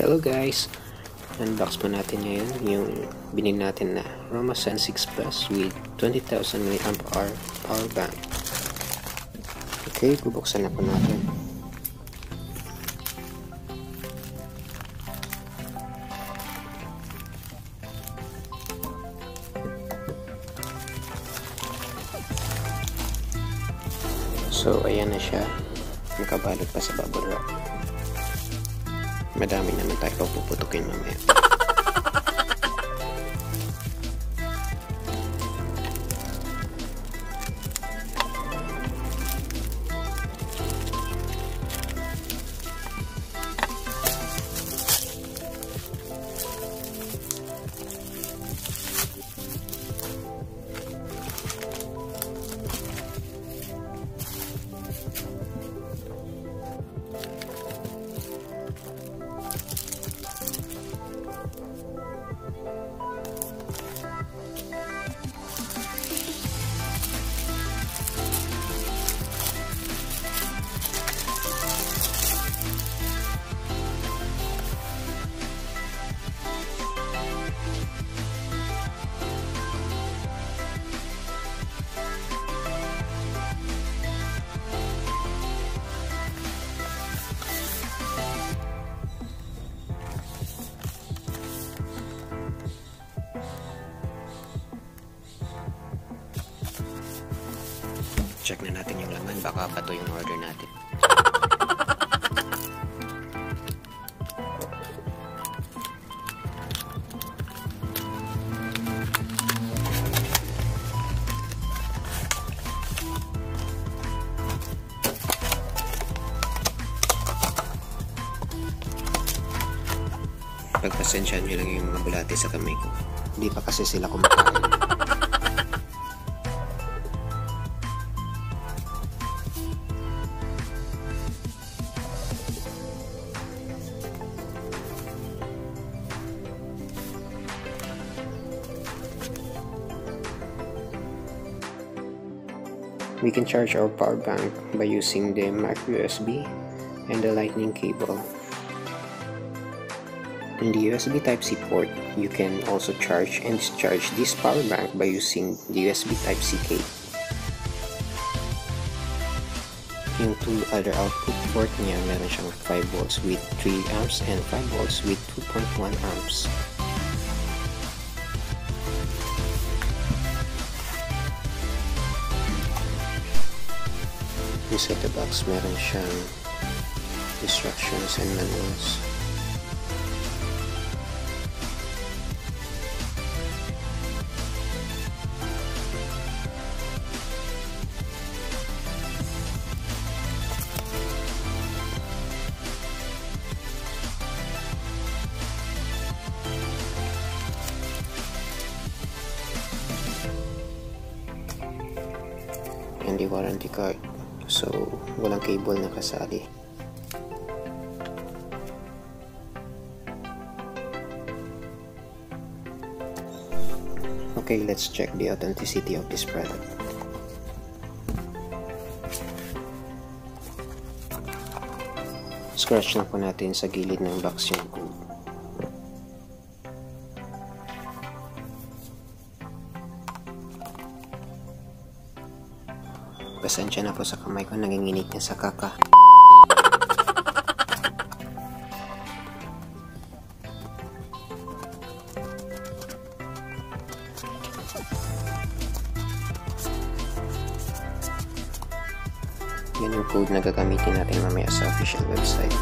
Hello guys! Unbox po natin ngayon yung binili natin na Roma Zen 6 Plus with 20,000 mAh power bank. Okay, bubuksan na po natin. So ayan na siya, nakabalot pa sa bubble wrap. Madami naman tayo puputukin mamaya. Check na natin yung laman, baka pa to yung order natin. Pagpasensyahan nyo lang yung mga bulate sa kamay ko. Hindi pa kasi sila kumakain. We can charge our power bank by using the micro USB and the lightning cable. In the USB Type-C port, you can also charge and discharge this power bank by using the USB Type-C cable. Yung two other output port niya, meron siyang 5 volts with 3 amps and 5 volts with 2.1 amps. Inside the box, meron siyang instructions and manuals. And the warranty card. So, walang cable na kasali. Okay, let's check the authenticity of this product. Scratch lang po natin sa gilid ng box yung code. Pasensya na po sa kamay ko, nanginginig na sa kaka. Yan yung code na gagamitin natin mamaya sa official website.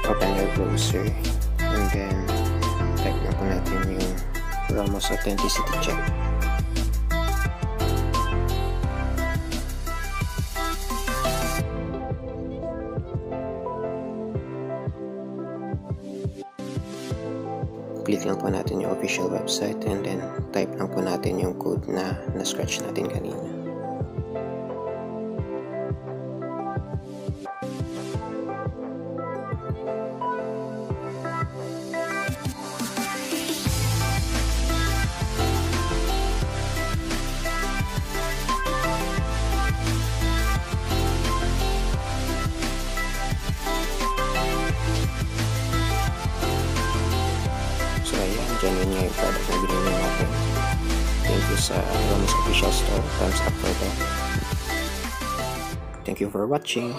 Open your browser and then type na po natin yung Roma's Authenticity Check. Click lang po natin yung official website and then type lang po natin yung code na na-scratch natin kanina. genuine nga yung product na binili natin. Thank you sa Romas Official Store. Thumbs up for that. Thank you for watching.